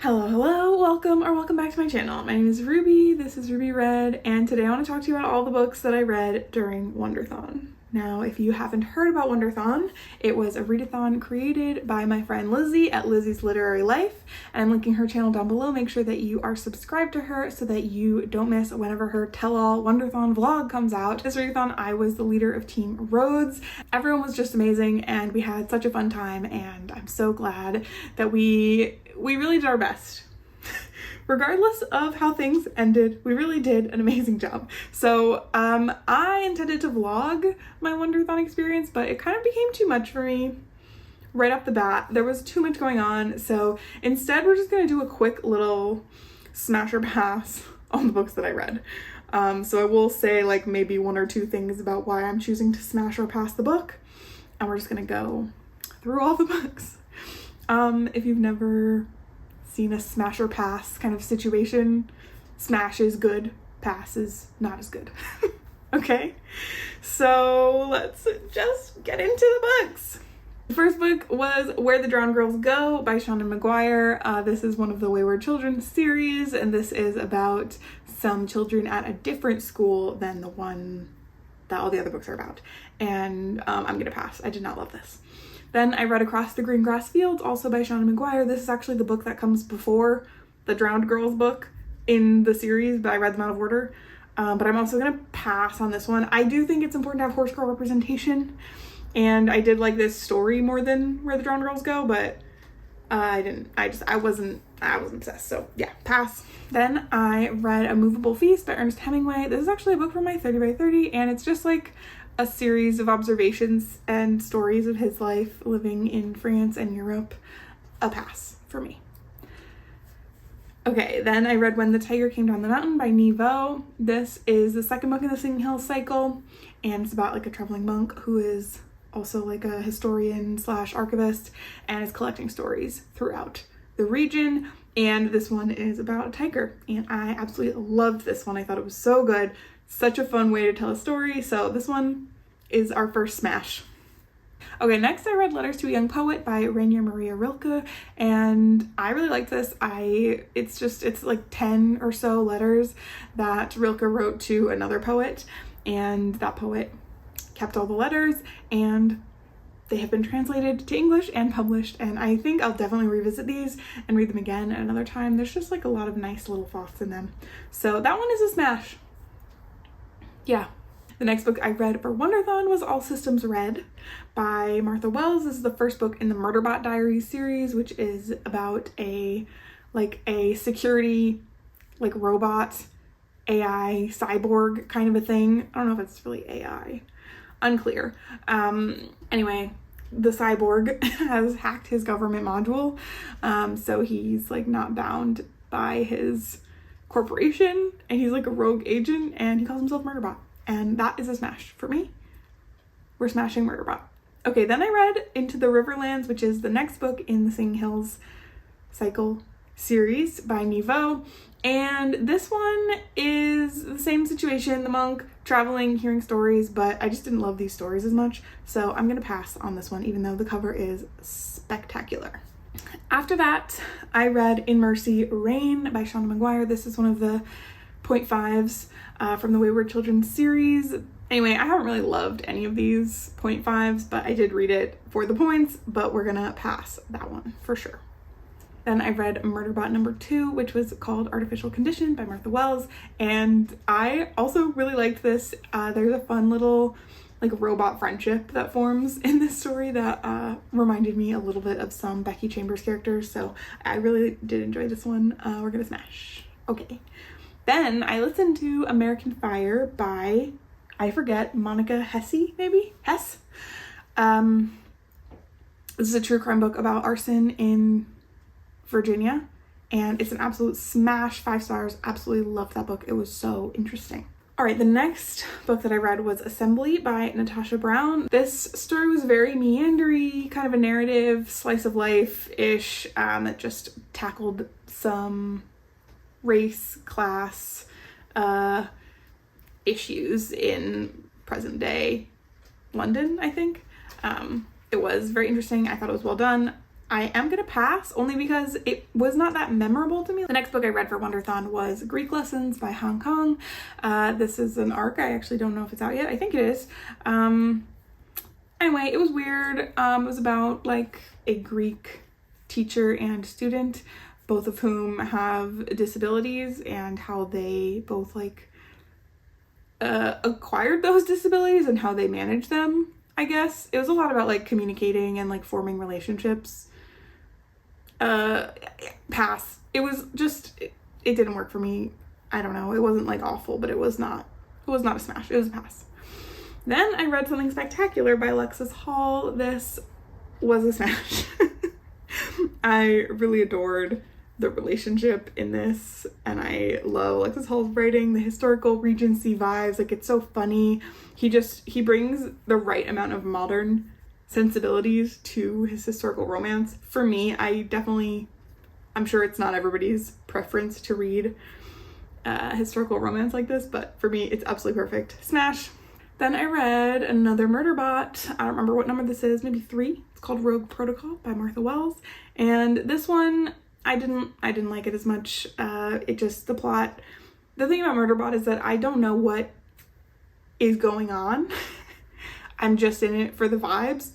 Hello, welcome back to my channel. My name is Ruby, this is Ruby Red, and today I want to talk to you about all the books that I read during WONDERTHON. Now, if you haven't heard about WONDERTHON, it was a readathon created by my friend Lizzie at Lizzie's Literary Life, and I'm linking her channel down below. Make sure that you are subscribed to her so that you don't miss whenever her tell-all WONDERTHON vlog comes out. This readathon, I was the leader of Team Rhodes. Everyone was just amazing, and we had such a fun time, and I'm so glad that we really did our best. Regardless of how things ended, we really did an amazing job. So I intended to vlog my WONDERTHON experience, but it kind of became too much for me right off the bat. There was too much going on, so instead we're just gonna do a quick little smasher pass on the books that I read. So I will say like maybe one or two things about why I'm choosing to smash or pass the book, and we're just gonna go through all the books. If you've never seen a smash or pass kind of situation, smash is good, pass is not as good. Okay, so let's just get into the books. The first book was Where the Drowned Girls Go by Seanan McGuire. This is one of the Wayward Children series, and this is about some children at a different school than the one that all the other books are about. And I'm gonna pass. I did not love this. Then I read Across the Green Grass Fields, also by Seanan McGuire. This is actually the book that comes before the Drowned Girls book in the series, but I read them out of order. But I'm also gonna pass on this one. I do think it's important to have horse girl representation, and I did like this story more than Where the Drowned Girls Go, but I wasn't obsessed, so yeah, pass. Then I read A Movable Feast by Ernest Hemingway. This is actually a book from my 30 by 30, and it's just like a series of observations and stories of his life living in France and Europe. A pass for me. Okay, then I read When the Tiger Came Down the Mountain by Nevo. This is the second book in the Singing Hills cycle, and it's about like a traveling monk who is also like a historian slash archivist and is collecting stories throughout the region. And this one is about a tiger, and I absolutely loved this one. I thought it was so good. Such a fun way to tell a story, so this one is our first smash. Okay, next I read Letters to a Young Poet by Rainier Maria Rilke, and I really liked this. It's like 10 or so letters that Rilke wrote to another poet, and that poet kept all the letters, and they have been translated to English and published, and I think I'll definitely revisit these and read them again at another time. There's just like a lot of nice little thoughts in them. So that one is a smash. Yeah. The next book I read for WONDERTHON was All Systems Red by Martha Wells. This is the first book in the Murderbot Diaries series, which is about a security, like robot, AI, cyborg kind of a thing. I don't know if it's really AI. Unclear. Anyway, the cyborg has hacked his government module, so he's like not bound by his corporation, and he's like a rogue agent, and he calls himself Murderbot, and that is a smash for me. We're smashing Murderbot. Okay, then I read Into the Riverlands, which is the next book in the Singing Hills cycle series by Nevo, and this one is the same situation, the monk traveling, hearing stories, but I just didn't love these stories as much, so I'm gonna pass on this one, even though the cover is spectacular. After that, I read In Mercy Rain by Seanan McGuire. This is one of the 0.5s from the Wayward Children series. Anyway, I haven't really loved any of these 0.5s, but I did read it for the points, but we're gonna pass that one for sure. Then I read Murderbot number 2, which was called Artificial Condition by Martha Wells, and I also really liked this. There's a fun little like robot friendship that forms in this story that reminded me a little bit of some Becky Chambers characters, so I really did enjoy this one. We're gonna smash. Okay. Then I listened to American Fire by, I forget, Monica Hesse, maybe? Hess? This is a true crime book about arson in Virginia, and it's an absolute smash, 5 stars. Absolutely loved that book. It was so interesting. All right, the next book that I read was Assembly by Natasha Brown. This story was very meandery, kind of a narrative, slice of life-ish, that just tackled some race, class issues in present day London, I think. It was very interesting. I thought it was well done. I am gonna pass, only because it was not that memorable to me. The next book I read for WONDERTHON was Greek Lessons by Hong Kong. This is an arc. I actually don't know if it's out yet. I think it is. Anyway, it was weird. It was about like a Greek teacher and student, both of whom have disabilities, and how they both like acquired those disabilities and how they manage them, I guess. It was a lot about like communicating and like forming relationships. Pass. It was just, it didn't work for me. I don't know. It wasn't like awful, but it was not a smash. It was a pass. Then I read Something Spectacular by Alexis Hall. This was a smash. I really adored the relationship in this, and I love Alexis Hall's writing, the historical Regency vibes. Like, it's so funny. He brings the right amount of modern sensibilities to his historical romance. For me, I'm sure it's not everybody's preference to read historical romance like this, but for me, it's absolutely perfect. Smash. Then I read another Murderbot. I don't remember what number this is, maybe 3. It's called Rogue Protocol by Martha Wells. And this one, I didn't like it as much. The plot. The thing about Murderbot is that I don't know what is going on. I'm just in it for the vibes.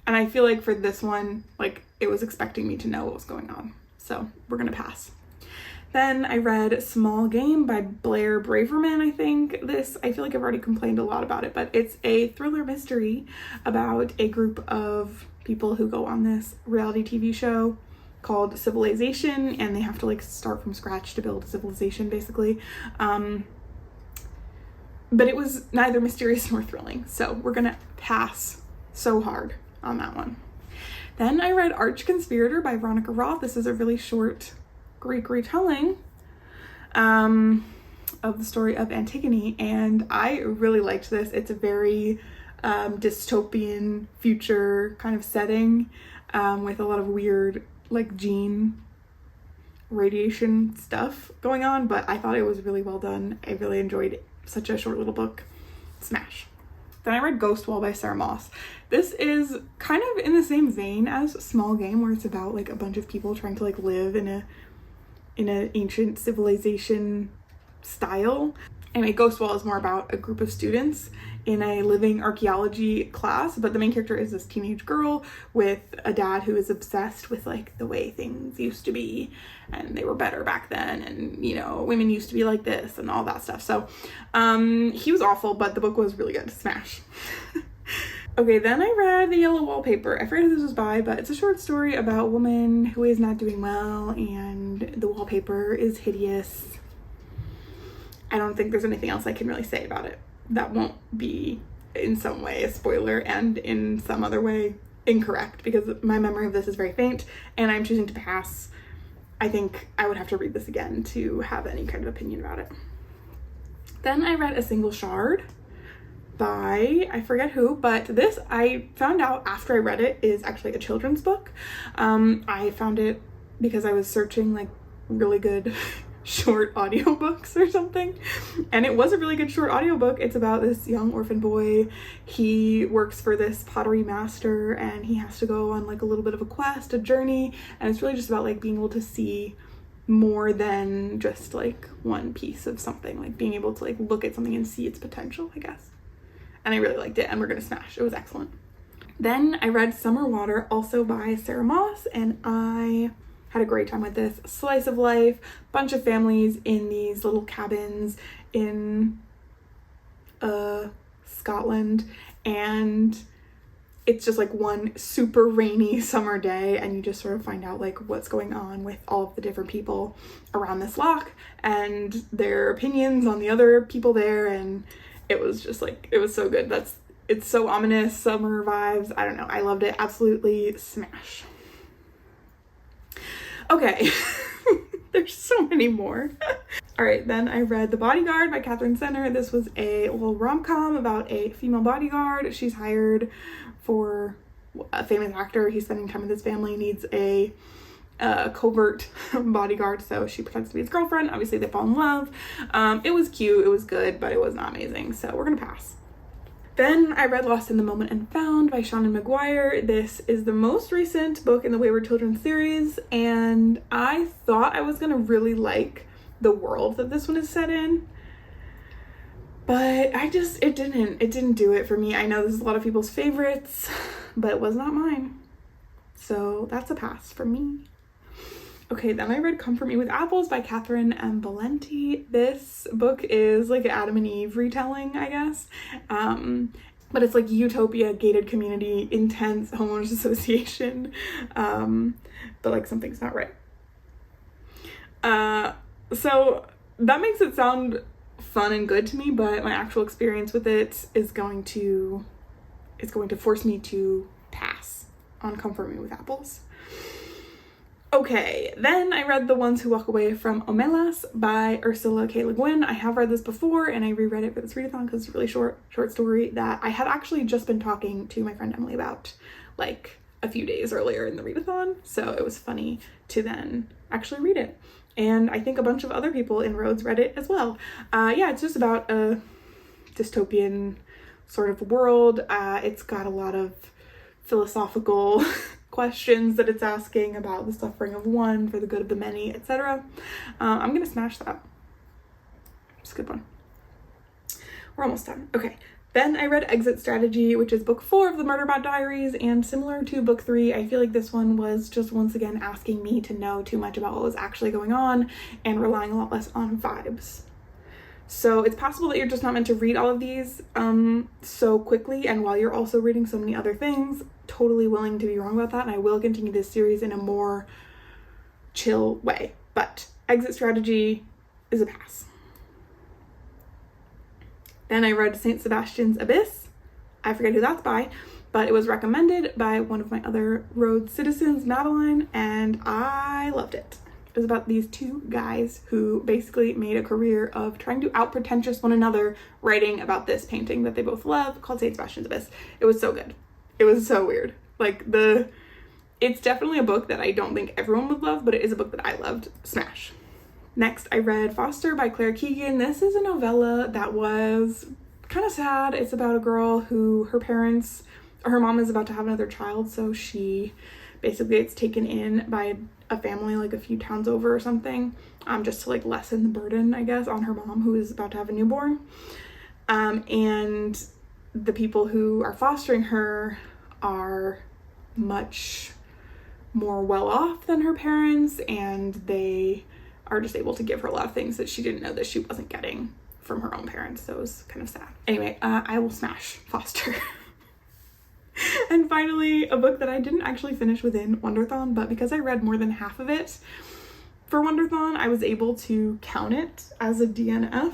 And I feel like for this one, like, it was expecting me to know what was going on. So we're gonna pass. Then I read Small Game by Blair Braverman, I think. I feel like I've already complained a lot about it, but it's a thriller mystery about a group of people who go on this reality TV show called Civilization, and they have to like start from scratch to build a civilization, basically. But it was neither mysterious nor thrilling, so we're gonna pass so hard on that one. Then I read Conspirator by Veronica Roth. This is a really short Greek retelling of the story of Antigone, and I really liked this. It's a very dystopian future kind of setting with a lot of weird like gene radiation stuff going on, but I thought it was really well done. I really enjoyed such a short little book. Smash. Then I read Ghost Wall by Sarah Moss. This is kind of in the same vein as Small Game, where it's about like a bunch of people trying to like live in an ancient civilization style. Anyway, Ghost Wall is more about a group of students in a living archaeology class, but the main character is this teenage girl with a dad who is obsessed with like the way things used to be, and they were better back then, and you know, women used to be like this and all that stuff. So he was awful, but the book was really good. Smash. Okay, then I read The Yellow Wallpaper. I forget who this was by, but it's a short story about a woman who is not doing well, and the wallpaper is hideous. I don't think there's anything else I can really say about it that won't be in some way a spoiler and in some other way incorrect, because my memory of this is very faint and I'm choosing to pass. I think I would have to read this again to have any kind of opinion about it. Then I read A Single Shard by, I forget who, but this I found out after I read it is actually a children's book. I found it because I was searching like really good short audiobooks or something, and it was a really good short audiobook. It's about this young orphan boy. He works for this pottery master, and he has to go on like a little bit of a quest, a journey, and it's really just about like being able to see more than just like one piece of something, like being able to like look at something and see its potential, I guess. And I really liked it, and we're gonna smash. It was excellent. Then I read Summer Water, also by Sarah Moss, and I had a great time with this. Slice of life, bunch of families in these little cabins in Scotland, and it's just like one super rainy summer day, and you just sort of find out like what's going on with all of the different people around this loch and their opinions on the other people there, and it was just like, it was so good. It's so ominous, summer vibes. I don't know, I loved it. Absolutely smash. Okay, there's so many more. All right, then I read The Bodyguard by Catherine Senner. This was a little rom-com about a female bodyguard. She's hired for a famous actor. He's spending time with his family, needs a covert bodyguard, so she pretends to be his girlfriend. Obviously, they fall in love. It was cute, it was good, but it was not amazing, so we're gonna pass. Then I read Lost in the Moment and Found by Shannon McGuire. This is the most recent book in the Wayward Children series, and I thought I was gonna really like the world that this one is set in, but it didn't do it for me. I know this is a lot of people's favorites, but it was not mine. So that's a pass for me. Okay, then I read Comfort Me with Apples by Catherine M. Valenti. This book is like an Adam and Eve retelling, I guess. But it's like utopia, gated community, intense homeowners association. But like something's not right. So that makes it sound fun and good to me, but my actual experience with it is going to force me to pass on Comfort Me with Apples. Okay, then I read The Ones Who Walk Away from Omelas by Ursula K. Le Guin. I have read this before and I reread it for this readathon because it's a really short story that I had actually just been talking to my friend Emily about like a few days earlier in the readathon, so it was funny to then actually read it. And I think a bunch of other people in Rhodes read it as well. Yeah, it's just about a dystopian sort of world. It's got a lot of philosophical questions that it's asking about the suffering of one for the good of the many, etc. I'm gonna smash that. It's a good one. We're almost done. Okay. Then I read Exit Strategy, which is book 4 of the Murderbot Diaries, and similar to book 3, I feel like this one was just once again asking me to know too much about what was actually going on and relying a lot less on vibes. So it's possible that you're just not meant to read all of these so quickly, and while you're also reading so many other things, totally willing to be wrong about that, and I will continue this series in a more chill way. But Exit Strategy is a pass. Then I read St. Sebastian's Abyss. I forget who that's by, but it was recommended by one of my other Rhodes citizens, Madeline, and I loved it. It was about these two guys who basically made a career of trying to out-pretentious one another writing about this painting that they both love called St. Sebastian's Abyss. It was so good. It was so weird. Like it's definitely a book that I don't think everyone would love, but it is a book that I loved. Smash. Next, I read Foster by Claire Keegan. This is a novella that was kind of sad. It's about a girl who her mom is about to have another child, so she basically gets taken in by a family like a few towns over or something, just to like lessen the burden, I guess, on her mom who is about to have a newborn. And the people who are fostering her are much more well off than her parents, and they are just able to give her a lot of things that she didn't know that she wasn't getting from her own parents, so it was kind of sad. Anyway, I will smash Foster. And finally, a book that I didn't actually finish within WONDERTHON, but because I read more than half of it for WONDERTHON, I was able to count it as a DNF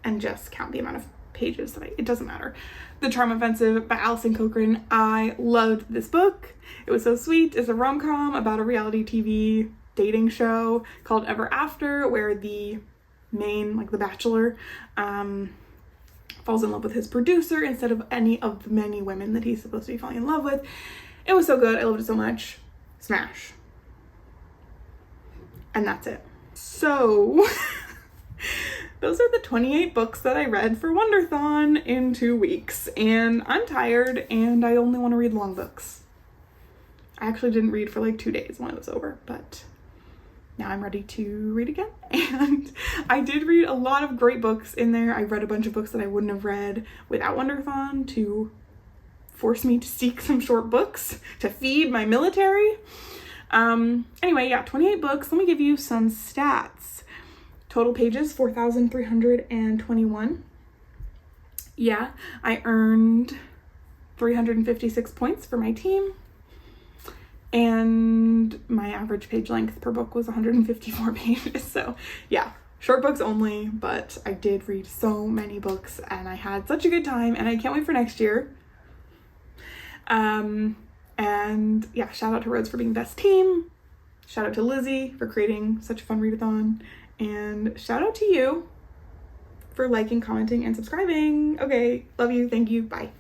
and just count the amount of pages that it doesn't matter. The Charm Offensive by Alison Cochrane. I loved this book. It was so sweet. It's a rom-com about a reality TV dating show called Ever After, where the main, like the bachelor, falls in love with his producer instead of any of the many women that he's supposed to be falling in love with. It was so good. I loved it so much. Smash. And that's it. So those are the 28 books that I read for WONDERTHON in 2 weeks, and I'm tired and I only want to read long books. I actually didn't read for like 2 days when it was over, but now I'm ready to read again. And I did read a lot of great books in there. I read a bunch of books that I wouldn't have read without WONDERTHON to force me to seek some short books to feed my military. Anyway, yeah, 28 books. Let me give you some stats. Total pages, 4,321. Yeah, I earned 356 points for my team. And my average page length per book was 154 pages. So yeah, short books only, but I did read so many books and I had such a good time and I can't wait for next year. And yeah, shout out to Rhodes for being best team. Shout out to Lizzie for creating such a fun readathon. And shout out to you for liking, commenting, and subscribing. Okay, love you. Thank you. Bye.